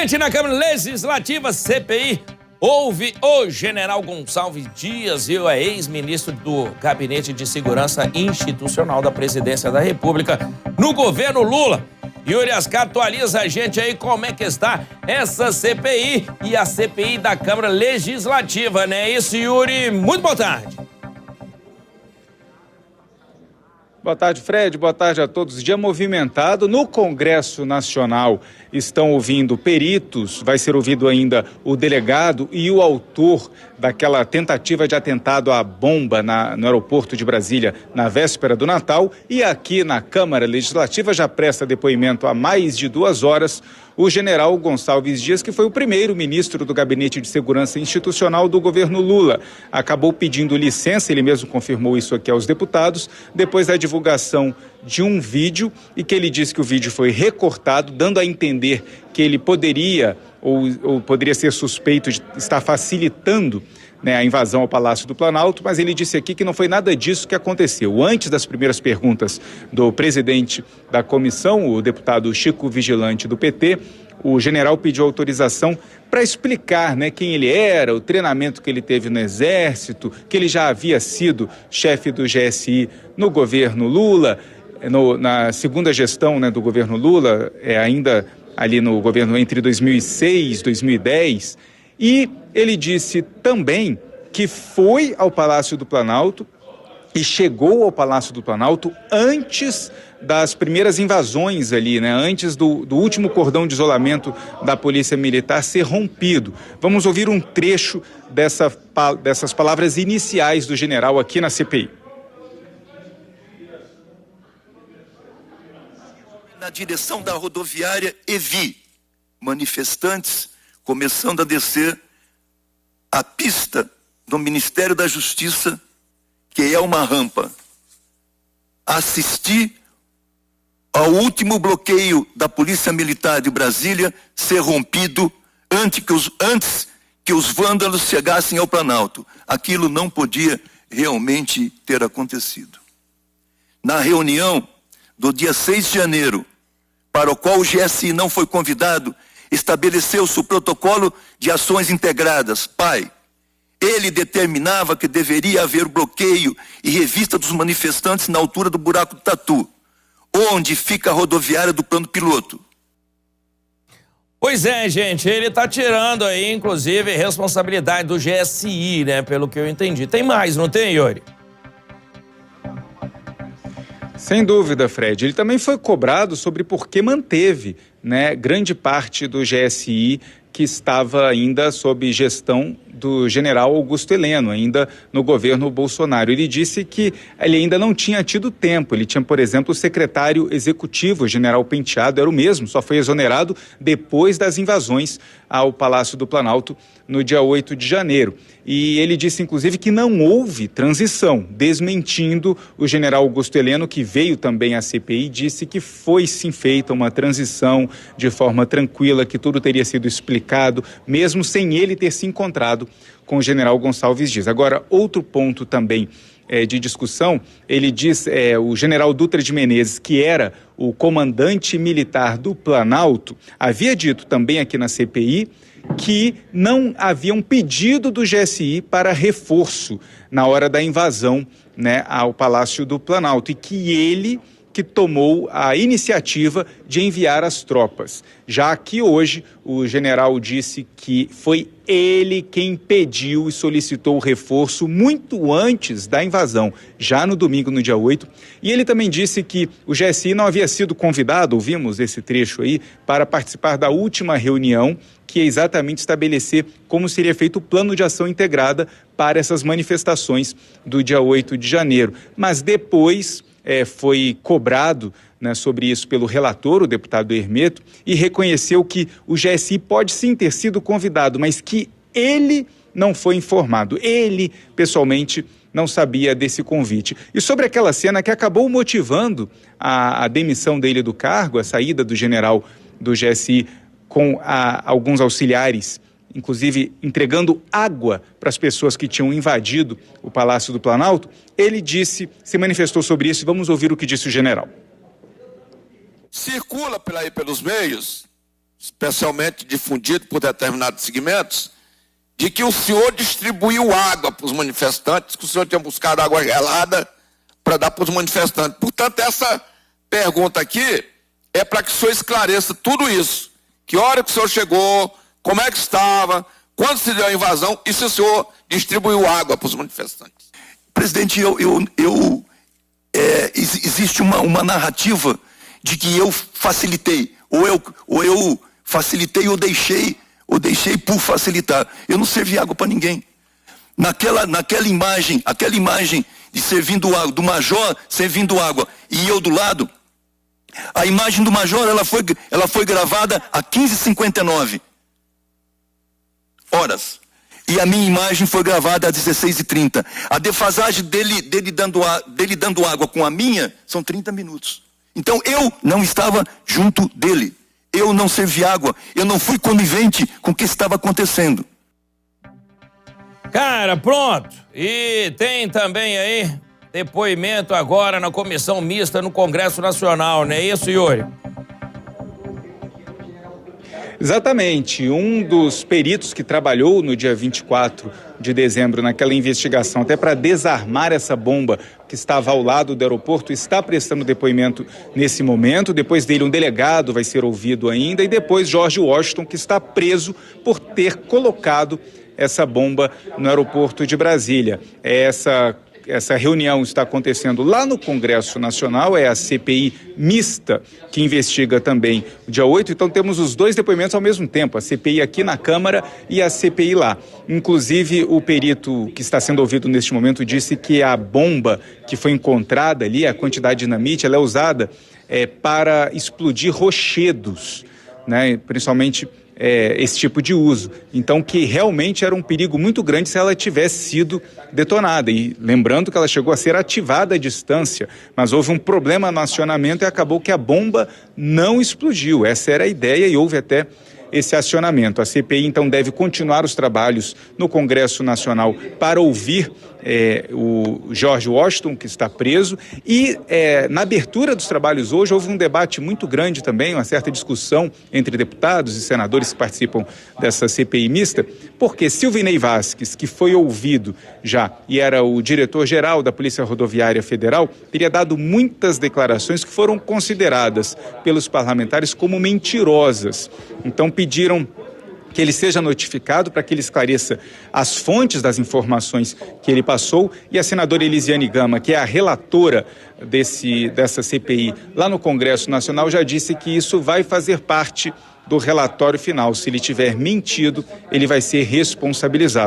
Gente, na Câmara Legislativa, CPI, houve o general Gonçalves Dias, ex-ministro do Gabinete de Segurança Institucional da Presidência da República no governo Lula. Yuri Ascar atualiza a gente aí como é que está essa CPI e a CPI da Câmara Legislativa, né? Isso, Yuri, muito boa tarde. Boa tarde, Fred. Boa tarde a todos. Dia movimentado no Congresso Nacional. Estão ouvindo peritos, vai ser ouvido ainda o delegado e o autor daquela tentativa de atentado à bomba no aeroporto de Brasília na véspera do Natal. E aqui na Câmara Legislativa já presta depoimento há mais de 2 horas o general Gonçalves Dias, que foi o primeiro ministro do Gabinete de Segurança Institucional do governo Lula. Acabou pedindo licença, ele mesmo confirmou isso aqui aos deputados, depois da divulgação de um vídeo, e que ele disse que o vídeo foi recortado, dando a entender que ele poderia ou poderia ser suspeito de estar facilitando, né, a invasão ao Palácio do Planalto, mas ele disse aqui que não foi nada disso que aconteceu. Antes das primeiras perguntas do presidente da comissão, o deputado Chico Vigilante do PT, o general pediu autorização para explicar, né, quem ele era, o treinamento que ele teve no Exército, que ele já havia sido chefe do GSI no governo Lula, na segunda gestão, né, do governo Lula, ainda ali no governo entre 2006 e 2010, e ele disse também que foi ao Palácio do Planalto e chegou ao Palácio do Planalto antes das primeiras invasões ali, né? Antes do último cordão de isolamento da Polícia Militar ser rompido. Vamos ouvir um trecho dessas palavras iniciais do general aqui na CPI. Na direção da rodoviária e vi manifestantes começando a descer a pista do Ministério da Justiça, que é uma rampa. Assisti ao último bloqueio da Polícia Militar de Brasília ser rompido antes que os vândalos chegassem ao Planalto. Aquilo não podia realmente ter acontecido. Na reunião do dia 6 de janeiro, para o qual o GSI não foi convidado, estabeleceu-se o protocolo de ações integradas, PAI. Ele determinava que deveria haver bloqueio e revista dos manifestantes na altura do buraco do Tatu, onde fica a rodoviária do plano piloto. Pois é, gente, ele tá tirando aí, inclusive, responsabilidade do GSI, né, pelo que eu entendi. Tem mais, não tem, Yuri? Sem dúvida, Fred. Ele também foi cobrado sobre por que manteve, né, grande parte do GSI que estava ainda sob gestão do general Augusto Heleno, ainda no governo Bolsonaro. Ele disse que ele ainda não tinha tido tempo. Ele tinha, por exemplo, o secretário executivo, o general Penteado, era o mesmo, só foi exonerado depois das invasões ao Palácio do Planalto no dia 8 de janeiro. E ele disse, inclusive, que não houve transição, desmentindo o general Augusto Heleno, que veio também à CPI, disse que foi sim feita uma transição de forma tranquila, que tudo teria sido explicado, mesmo sem ele ter se encontrado com o general Gonçalves Dias. Agora, outro ponto também de discussão, ele diz, o general Dutra de Menezes, que era o comandante militar do Planalto, havia dito também aqui na CPI que não havia um pedido do GSI para reforço na hora da invasão, né, ao Palácio do Planalto, e que ele que tomou a iniciativa de enviar as tropas. Já que hoje o general disse que foi ele quem pediu e solicitou o reforço muito antes da invasão, já no domingo, no dia 8. E ele também disse que o GSI não havia sido convidado, ouvimos esse trecho aí, para participar da última reunião, que é exatamente estabelecer como seria feito o plano de ação integrada para essas manifestações do dia 8 de janeiro. Mas depois foi cobrado, né, sobre isso pelo relator, o deputado Hermeto, e reconheceu que o GSI pode sim ter sido convidado, mas que ele não foi informado. Ele, pessoalmente, não sabia desse convite. E sobre aquela cena que acabou motivando a demissão dele do cargo, a saída do general do GSI com alguns auxiliares, inclusive entregando água para as pessoas que tinham invadido o Palácio do Planalto, ele se manifestou sobre isso, e vamos ouvir o que disse o general. Circula pelos meios especialmente difundido por determinados segmentos, de que o senhor distribuiu água para os manifestantes, que o senhor tinha buscado água gelada para dar para os manifestantes. Portanto, essa pergunta aqui é para que o senhor esclareça tudo isso. Que hora que o senhor chegou, como é que estava, quando se deu a invasão e se o senhor distribuiu água para os manifestantes. Presidente, existe uma narrativa de que eu facilitei, ou eu facilitei ou deixei por facilitar. Eu não servi água para ninguém. Aquela imagem de servindo água, do major servindo água e eu do lado, a imagem do major ela foi gravada a 15h59 horas. E a minha imagem foi gravada às 16h30. A defasagem dele dando água com a minha são 30 minutos. Então eu não estava junto dele. Eu não servi água. Eu não fui conivente com o que estava acontecendo. Cara, pronto. E tem também aí depoimento agora na comissão mista no Congresso Nacional, não é isso, Yuri? Exatamente. Um dos peritos que trabalhou no dia 24 de dezembro naquela investigação, até para desarmar essa bomba que estava ao lado do aeroporto, está prestando depoimento nesse momento. Depois dele, um delegado vai ser ouvido ainda. E depois, George Washington, que está preso por ter colocado essa bomba no aeroporto de Brasília. Essa reunião está acontecendo lá no Congresso Nacional, é a CPI mista, que investiga também o dia 8, então temos os dois depoimentos ao mesmo tempo, a CPI aqui na Câmara e a CPI lá. Inclusive, o perito que está sendo ouvido neste momento disse que a bomba que foi encontrada ali, a quantidade de dinamite, ela é usada para explodir rochedos, né, principalmente esse tipo de uso. Então, que realmente era um perigo muito grande se ela tivesse sido detonada. E lembrando que ela chegou a ser ativada à distância, mas houve um problema no acionamento e acabou que a bomba não explodiu. Essa era a ideia e houve até esse acionamento. A CPI, então, deve continuar os trabalhos no Congresso Nacional para ouvir o George Washington, que está preso, e na abertura dos trabalhos hoje houve um debate muito grande também, uma certa discussão entre deputados e senadores que participam dessa CPI mista, porque Silvinei Vasquez, que foi ouvido já e era o diretor-geral da Polícia Rodoviária Federal, teria dado muitas declarações que foram consideradas pelos parlamentares como mentirosas. Então pediram que ele seja notificado para que ele esclareça as fontes das informações que ele passou, e a senadora Elisiane Gama, que é a relatora dessa CPI lá no Congresso Nacional, já disse que isso vai fazer parte do relatório final. Se ele tiver mentido, ele vai ser responsabilizado.